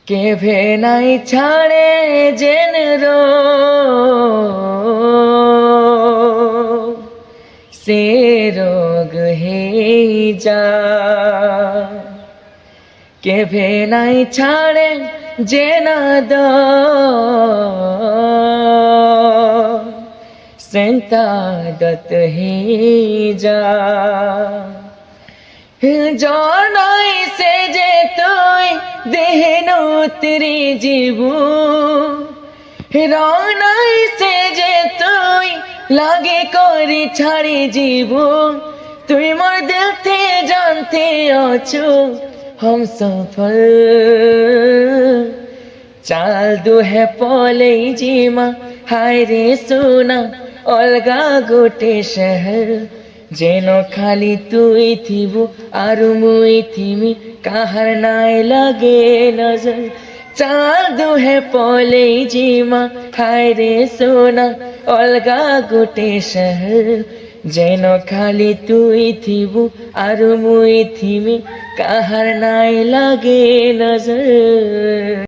কেভে নাই ছাড়ে জেন से रोग हे जा केभे নাই ছাড়ে যে না দ সেন্তাদত হে যা জ্বর নাই সে যে তুই দেহেন উতরি জীবু রং নাই সে যে তুই লাগে করি ছাড়ি জীবু তুই মোর দিল তে জানতে আছো हम सफल चाल दुहे पले जीमा हाय रे सोना अलगा गोटे शहर जेनो खाली तुई थिबु आरु मुई थिमी काहार नाय लगे नजर चाल दुहे पले जीमा हाय रे सोना अलगा गोटे शहर जेनो खाली तुई थिबु आरु मुई थिमी काहार नाय लगे नजर।